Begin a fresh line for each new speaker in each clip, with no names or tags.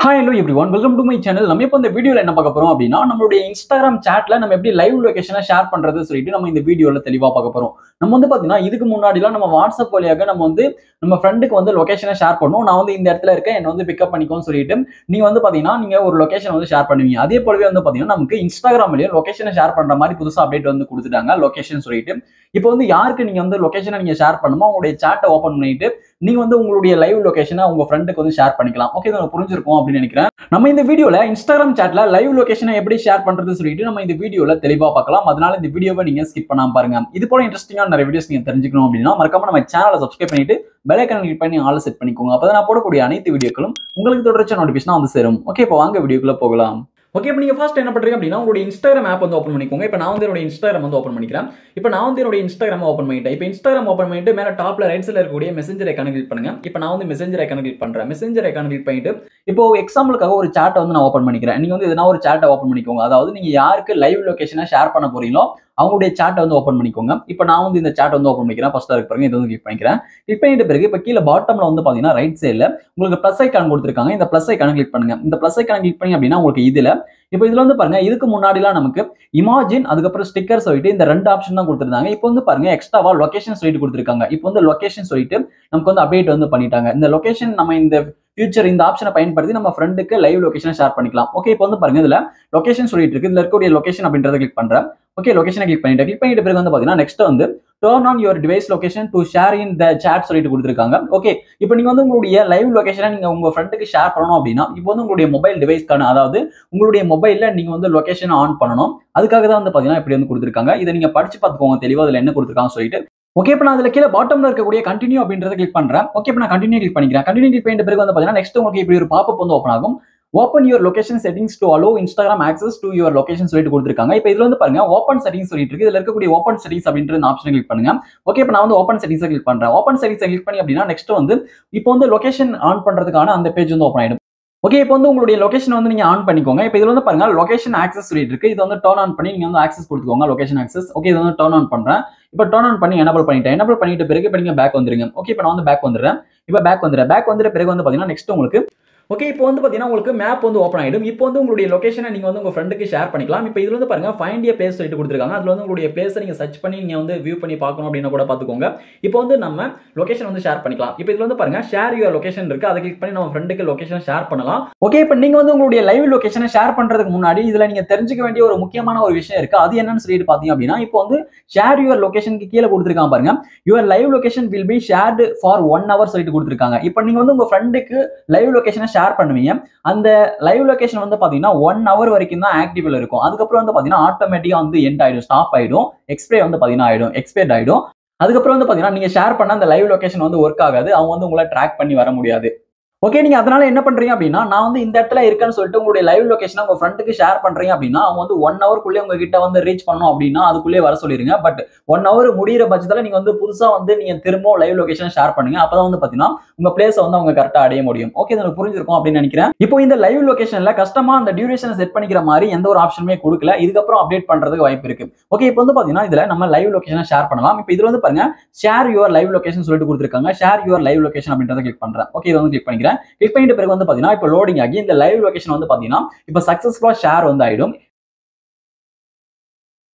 Hi, hello everyone. Welcome to my channel. நம்ம இப்போ இந்த வீடியோல என்ன பார்க்க போறோம் அப்படின்னா நம்மளுடைய Instagram chatல நம்ம எப்படி லைவ் லொகேஷனை ஷேர் பண்றது சொல்லிட்டு நம்ம இந்த வீடியோல தெளிவா பார்க்க போறோம். நம்ம பாத்தீங்கன்னா இதுக்கு முன்னாடிலாம் நம்ம வாட்ஸ்அப் வழியாக நம்ம நம்ம ஃப்ரெண்டுக்கு லொகேஷனை ஷேர் பண்ணுவோம். நான் இந்த இடத்துல இருக்கேன், என்ன பிக்கப் பண்ணிக்கோன்னு சொல்லிட்டு நீங்க பாத்தீங்கன்னா நீங்க ஒரு லொகேஷன் ஷேர் பண்ணுவீங்க. அதே போலவே பாத்தீங்கன்னா நமக்கு இன்ஸ்டாகிராம்லயே லொகேஷனை ஷேர் பண்ற மாதிரி புதுசா அப்டேட் கொடுத்துட்டாங்க லொகேஷன் சொல்லிட்டு. இப்போ யாருக்கு நீங்க லொகேஷனை நீங்க ஷேர் பண்ணுமோ உங்களுடைய சாட்டை ஓபன் பண்ணிட்டு நீங்க உங்களுடைய லைவ் லொகேஷனை உங்க ஃப்ரெண்டுக்கு ஷேர் பண்ணிக்கலாம். ஓகே, இது புரிஞ்சிருக்கும் அப்படின்னு நினைக்கிறேன். நம்ம இந்த வீடியோல இன்ஸ்டாகிராம் சாட்ல லைவ் லொகேஷனை எப்படி ஷேர் பண்றது சொல்லிட்டு நம்ம இந்த வீடியோல தெளிவா பார்க்கலாம். அதனால இந்த வீடியோவை நீங்க ஸ்கிப் பண்ணாம பாருங்க. இது போல இன்ட்ரெஸ்டிங்கான நிறைய வீடியோஸ் நீங்க தெரிஞ்சுக்கணும் அப்படின்னா மறக்காம நம்ம சேனலை சப்ஸ்கிரைப் பண்ணிட்டு பெல் ஐகானை கிளிக் பண்ணி ஆல் செட் பண்ணிக்கோங்க. அப்பதான் நான் போடக்கூடிய அனைத்து வீடியோக்களும் உங்களுக்கு தொடர்ச்சியான நோட்டிபிகேஷன் சேரும். ஓகே, இப்போ வாங்க வீடியோக்குள்ள போகலாம். ஓகே, இப்போ நீங்க ஃபர்ஸ்ட் என்ன பண்றீங்க அப்படின்னா உங்களுடைய இன்ஸ்டாகிராம் ஆப் ஓபன் பண்ணிக்கோங்க. இப்போ நான் என்னோட இன்ஸ்டாகிராம் ஓபன் பண்ணிக்கிறேன். இப்போ நான் என்னோட இன்ஸ்டாகிராம் ஓபன் பண்ணிட்டேன். இப்போ இன்ஸ்டாகிராம் ஓபன் பண்ணிட்டு மேல டாப்ல ரைட் சைடுல இருக்கக்கூடிய மெசேஞ்சர் ஐகானை கிளிக் பண்ணுங்க. இப்போ நான் மெசேஞ்சர் ஐகானை கிளிக் பண்றேன். மெசேஞ்சர் ஐகானை கிளிக் பண்ணிட்டு இப்போ எக்ஸாம்பிளுக்காக ஒரு சாட்டை நான் ஓபன் பண்ணிக்கிறேன். நீங்க எதனா ஒரு சாட்டை ஓபன் பண்ணிக்கோங்க. அதாவது நீங்க யாருக்கு லைவ் லொகேஷனை ஷேர் பண்ண போறீங்களோ அவங்களுடைய சாட்டை ஓபன் பண்ணிக்கோங்க. இப்போ நான் இந்த சாட்டை ஓபன் பண்ணிக்கிறேன். ஃபர்ஸ்ட் இருக்கு பாருங்க, இது கிளிக் பண்ணிக்கிறேன். கிளிக் பண்ணிட்ட பிறகு இப்போ கீழே பாட்டம்ல பாத்தீங்கன்னா ரைட் சைடுல உங்களுக்கு பிளஸ் ஐகான் கொடுத்துருக்காங்க. இந்த பிளஸ் ஐகானை கிளிக் பண்ணுங்க. இந்த பிளஸ் ஐகானை கிளிக் பண்ணி அப்படின்னா உங்களுக்கு இதுல இப்போ இதுல பாருங்க, இதுக்கு முன்னாடிலாம் நமக்கு இமேஜின் அதுக்கப்புறம் ஸ்டிக்கர் சொல்லிட்டு இந்த ரெண்டு ஆப்ஷன் தான் கொடுத்துருந்தாங்க. இப்போ பாருங்க எக்ஸ்ட்ராவா லொகேஷன் சொல்லிட்டு கொடுத்துருக்காங்க. இப்போ லொகேஷன் சொல்லிட்டு நமக்கு அப்டேட் பண்ணிட்டாங்க. இந்த லொகேஷன் நம்ம இந்த ஃபியூச்சர் இந்த ஆப்ஷனை பயன்படுத்தி நம்ம ஃப்ரெண்டுக்கு லைவ் லொகேஷனை ஷேர் பண்ணிக்கலாம். ஓகே, இப்போ பாருங்க இதுல லொகேஷன் சொல்லிட்டு இருக்கு. இதுல இருக்கக்கூடிய லொகேஷன் அப்படின்றத கிளிக் பண்றேன். ஓகே, லொகேஷனை கிளிக் பண்ணிட்டு பிறகு பாத்தீங்கன்னா next turn on your device location to share in the chat சொல்லிட்டு கொடுத்துருக்காங்க. ஓகே, இப்போ நீங்க உங்களுடைய லைவ் லொகேஷனை நீங்க உங்க ஃப்ரெண்டுக்கு ஷேர் பண்ணணும் அப்படின்னா இப்போ உங்களுடைய மொபைல் டிவைஸ்க்கான அதாவது உங்களுடைய மொபைல்ல நீங்க லொகேஷனை ஆன் பண்ணணும். அதுக்காக தான் பாத்தீங்கன்னா இப்படி கொடுத்துருக்காங்க. இதை நீங்க படிச்சு பார்த்துக்கோங்க தெளிவா அதுல என்ன கொடுத்துருக்காங்க சொல்லிட்டு. ஓகே, இப்போ நான் அதுல கீழே பாட்டம்ல இருக்கக்கூடிய கண்டினியூ அப்படின்றத கிளிக் பண்றேன். ஓகே, இப்போ நான் கண்டினியூ கிளிக் பண்ணிக்கிறேன். கண்டினியூ கிளிக் பண்ணிட்ட பிறகு பாத்தீங்கன்னா நெக்ஸ்ட் உங்களுக்கு இப்படி ஒரு பாப்பப் ஓபன் ஆகும். Open your location settings to allow Instagram access to your location சொல்லிட்டு கொடுத்துருக்காங்க. இப்போ இதுல பாருங்க ஓப்பன் செட்டிங்ஸ் சொல்லிட்டு இருக்கு. இதுல இருக்கக்கூடிய ஓப்பன் செட்டிங்ஸ் அப்படின்ற ஆப்ஷன் கிளிக் பண்ணுங்க. ஓகே, இப்போ நான் ஓப்பன் செட்டிங்ஸ் கிளிக் பண்றேன். ஓப்பன் செட்டிங்ஸ் கிளிக் பண்ணி அப்படின்னா நெக்ஸ்ட் இப்போ லொகேஷன் ஆன் பண்றதுக்கான அந்த பேஜ் ஓப்பன் ஆயிடும். ஓகே, இப்போ உங்களுடைய லொகேஷன் நீங்க ஆன் பண்ணிக்கோங்க. இப்போ இதுல பாருங்க லொகேஷன் ஆக்சஸ் சொல்லிட்டு இருக்கு. இது டர்ன் ஆன் பண்ணி நீங்க ஆக்சஸ் கொடுத்துக்கோங்க. Location access. ஓகே, இது டர்ன் ஆன் பண்றேன். இப்போ டர்ன் ஆன் பண்ணி எனேபிள் பண்ணிட்டேன். எனேபிள் பண்ணிட்ட பிறகு இப்போ நீங்க பேக் வந்துருங்க. ஓகே, இப்போ நான் பேக் வந்துடுறேன். இப்போ பேக் வந்துற பிறகு பாத்தீங்கன்னா நெக்ஸ்ட் உங்களுக்கு ஓகே, இப்போ பாத்தீங்கன்னா உங்களுக்கு மேப் ஓபன் ஆயிடும். இப்போ உங்களுடைய லொகேஷனை நீங்க உங்க ஃப்ரெண்டுக்கு ஷேர் பண்ணிக்கலாம். இப்போ இதுல பாருங்க ஃபைண்ட் எ பிளேஸ் சொல்லிட்டு கொடுத்துருக்காங்க. அதுல உங்களுடைய பிளேஸை நீங்க சர்ச் பண்ணி நீங்க வியூ பண்ணி பார்க்கணும் அப்படின்னா கூட பாத்துக்கோங்க. இப்போ நம்ம லொகேஷன் ஷேர் பண்ணிக்கலாம். இப்போ இதுல பாருங்க ஷேர் யுவர் லொகேஷன் இருக்கு. அதை கிளிக் பண்ணி நம்ம ஃப்ரெண்டுக்கு லொகேஷன் ஷேர் பண்ணலாம். ஓகே, இப்போ நீங்க உங்களுடைய லைவ் லொகேஷனை ஷேர் பண்றதுக்கு முன்னாடி இதுல நீங்க தெரிஞ்சுக்க வேண்டிய ஒரு முக்கியமான ஒரு விஷயம் இருக்கு. அது என்னன்னு சொல்லிட்டு பாத்தீங்க அப்படின்னா இப்போ ஷேர் யுவர் லொகேஷனுக்கு கீழே கொடுத்துருக்காங்க பாருங்க. Your live location will be shared for 1 hour சொல்லிட்டு கொடுத்துருக்காங்க. இப்போ நீங்க உங்க ஃப்ரெண்டுக்கு லைவ் லொகேஷனை ஷேர் பண்ணுவீங்க. அந்த லைவ் லொகேஷன் பாத்தீங்கன்னா 1 hour வரைக்கும் தான் ஆக்டிவ்ல இருக்கும். அதுக்கப்புறம் பாத்தீங்கன்னா ஆட்டோமேட்டிக்கா எண்ட் ஆயிடும், ஸ்டாப் ஆயிடும், எக்ஸ்பைர் பாத்தீங்கன்னா ஆயிடும், எக்ஸ்பைர்ட் ஆயிடும். அதுக்கப்புறம் பாத்தீங்கன்னா நீங்க ஷேர் பண்ண அந்த லைவ் லொகேஷன் ஒர்க் ஆகாது. அவங்க உங்களை ட்ராக் பண்ணி வர முடியாது. ஓகே, நீங்க அதனால என்ன பண்றீங்க அப்படின்னா நான் இந்த இடத்துல இருக்கேன்னு சொல்லிட்டு உங்களுடைய லைவ் லொகேஷனை உங்க ஃப்ரெண்டுக்கு ஷேர் பண்றீங்க அப்படின்னா அவங்க 1 hourக்குள்ளே உங்ககிட்ட ரீச் பண்ணணும் அப்படின்னா அதுக்குள்ளே வர சொல்லிருங்க. பட் 1 hour முடிகிற பட்சத்துல நீங்க புதுசா நீங்க திரும்ப லைவ் லொகேஷனை ஷேர் பண்ணுங்க. அப்பதான் பாத்தீங்கன்னா உங்க பிளேஸ் அவங்க கரெக்டா அடைய முடியும். ஓகே, இது புரிஞ்சிருக்கும் அப்படின்னு நினைக்கிறேன். இப்போ இந்த லைவ் லொகேஷன்ல கஷ்டமா அந்த டியூரேஷனை செட் பண்ணிக்கிற மாதிரி எந்த ஒரு ஆப்ஷனுமே கொடுக்கல. இதுக்கப்புறம் அப்டேட் பண்றதுக்கு வாய்ப்பு இருக்கு. ஓகே, இப்போ பாத்தீங்கன்னா இதுல நம்ம லைவ் லொகேஷனை ஷேர் பண்ணலாம். இப்போ இதுல பாருங்க ஷேர் யுவர் லைவ் லொகேஷன் சொல்லிட்டு கொடுத்துருக்காங்க. ஷேர் யுவர் லைவ் லொகேஷன் அப்படின்றத கிளிக் பண்றேன். ஓகே, இதை கிளிக் பண்ணிக்கிறேன். கிளிக் பண்ணிட்டு பிறகு பாத்தீங்கன்னா இப்போ லோடிங் ஆகி இந்த லைவ் லொகேஷன் பாத்தீங்கன்னா இப்போ சக்சஸ்ஃபுல்லா ஷேர் ஆயிடும்.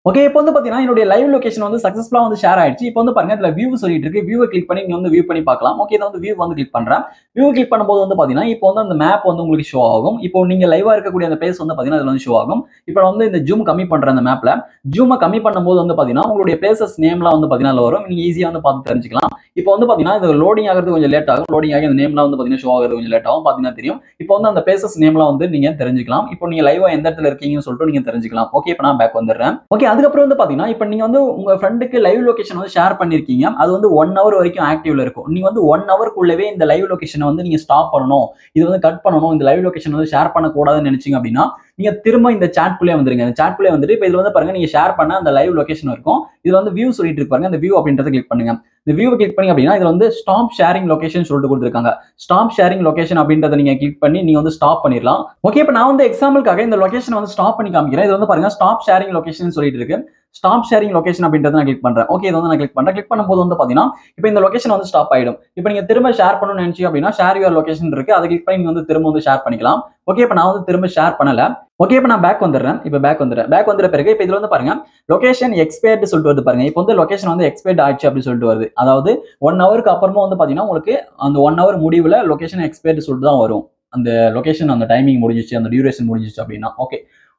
ஓகே, இப்போ பாத்தீங்கன்னா என்னுடைய லைவ் லொகேஷன் சக்சஸ்ஃபுல்லா ஷேர் ஆயிடுச்சு. இப்போ பாருங்க இதுல வியூ சொல்லிட்டு இருக்கு. வியூவை கிளிக் பண்ணி நீங்க வியூ பண்ணி பார்க்கலாம். ஓகே, இதை வியூ கிளிக் பண்றேன். வியூ கிளிக் பண்ணும்போது பாத்தீங்கன்னா இப்போ அந்த மேப் உங்களுக்கு ஷோ ஆகும். இப்போ நீங்க லைவா இருக்கக்கூடிய அந்த பிளேஸ் பாத்தீங்கன்னா அதுல ஷோ ஆகும். இப்போ இந்த ஜூம் கம்மி பண்ற அந்த மேப்ல ஜூமை கம்மி பண்ணும்போது பாத்தீங்கன்னா உங்களுடைய பிளேசஸ் நேம்லாம் பாத்தீங்கன்னா வரும். நீங்க ஈஸியா பார்த்து தெரிஞ்சுக்கலாம். இப்போ பாத்தீங்கன்னா இது லோடிங் ஆகிறது கொஞ்சம் லேட் ஆகும். லோடிங் ஆகி அந்த நேம்லாம் பாத்தீங்கன்னா ஷோ ஆகிறது கொஞ்சம் லேட் ஆகும். பாத்தீங்கன்னா தெரியும். இப்போ அந்த பிளேசஸ் நேம்லாம் நீங்க தெரிஞ்சுக்கலாம். இப்போ நீங்க லைவா எந்த இடத்துல இருக்கீங்கன்னு சொல்லிட்டு நீங்க தெரிஞ்சுக்கலாம். ஓகே, இப்போ நான் பேக் வந்துடுறேன். ஓகே, அதுக்கப்புறம் பாத்தீங்கன்னா இப்போ நீங்க உங்க ஃப்ரெண்டுக்கு லைவ் லொகேஷன் ஷேர் பண்ணிருக்கீங்க. அது 1 hour வரைக்கும் ஆக்டிவ்ல இருக்கும். நீங்க 1 hourக்குள்ளவே இந்த லைவ் லொகேஷனை நீங்க ஸ்டாப் பண்ணணும், இது கட் பண்ணணும், இந்த லைவ் லொகேஷன் ஷேர் பண்ணக்கூடாதுன்னு நினைச்சீங்க அப்படின்னா நீங்க திரும்ப இந்த சாட்குள்ளே வந்துருங்க. இந்த சாட்குள்ளே வந்துட்டு இப்போ இதுல பாருங்க நீங்க ஷேர் பண்ண அந்த லைவ் லொகேஷன் இருக்கும். இதுல வியூ சொல்லிட்டு இருக்கு பாருங்க. அந்த வியூ அப்படின்றத கிளிக் பண்ணுங்க. இந்த வியூவை கிளிக் பண்ணி அப்படின்னா இதுல ஸ்டாப் ஷேரிங் லொகேஷன் சொல்லிட்டு கொடுத்துருக்காங்க. ஸ்டாப் ஷேரிங் லொகேஷன் அப்படின்றத நீங்க கிளிக் பண்ணி நீங்க ஸ்டாப் பண்ணிடலாம். ஓகே, இப்போ நான் எக்ஸாம்பிளுக்காக இந்த லொகேஷன் ஸ்டாப் பண்ணி காமிக்கிறேன். இது பாருங்க ஸ்டாப் ஷேரிங் லொகேஷன் சொல்லிட்டு இருக்கு. ஸ்டாப் ஷேரிங் லொகேஷன் அப்படின்றத நான் கிளிக் பண்றேன். ஓகே, இதை வந்து நான் கிளிக் பண்றேன். கிளிக் பண்ணும்போது வந்து பாத்தீங்கன்னா இப்போ இந்த லொகேஷன் வந்து ஸ்டாப் ஆயிடும். இப்போ நீங்க திரும்ப ஷேர் பண்ணணும்னு நினைச்சீங்க அப்படின்னா ஷேர் யுவர் லொகேஷன் இருக்கு, அதை கிளிக் பண்ணி நீங்க வந்து திரும்ப வந்து ஷேர் பண்ணிக்கலாம். ஓகே, இப்போ நான் வந்து திரும்ப ஷேர் பண்ணல. ஓகே, இப்போ நான் பேக் வந்துடுறேன். இப்போ பேக் வந்துற பிறகு இப்போ இதுல வந்து பாருங்க லொகேஷன் எக்ஸ்பயர்டு சொல்லிட்டு வருது பாருங்க. இப்போ வந்து லொகேஷன் வந்து எக்ஸ்பயர்ட் ஆயிடுச்சு அப்படின்னு சொல்லிட்டு வருது. அதாவது 1 ஹவருக்கு அப்புறமா வந்து பாத்தீங்கன்னா உங்களுக்கு அந்த 1 ஹவர் முடிவுல லொகேஷன் எக்ஸ்பயர்டு சொல்லிட்டு தான் வரும். அந்த லொகேஷன் அந்த டைமிங் முடிஞ்சிச்சு, அந்த டியூரேஷன் முடிஞ்சிச்சு அப்படின்னா.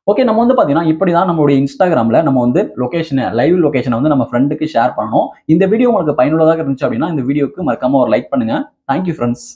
ஓகே, நம்ம வந்து பாத்தீங்கன்னா இப்படிதான் நம்மளுடைய இன்ஸ்டாகிராம்ல நம்ம வந்து லைவ் லொகேஷனை வந்து நம்ம ஃப்ரெண்டுக்கு ஷேர் பண்ணணும். இந்த வீடியோ உங்களுக்கு பயனுள்ளதாக இருந்துச்சு அப்படின்னா இந்த வீடியோக்கு மறக்காம ஒரு லைக் பண்ணுங்க. Thank you friends.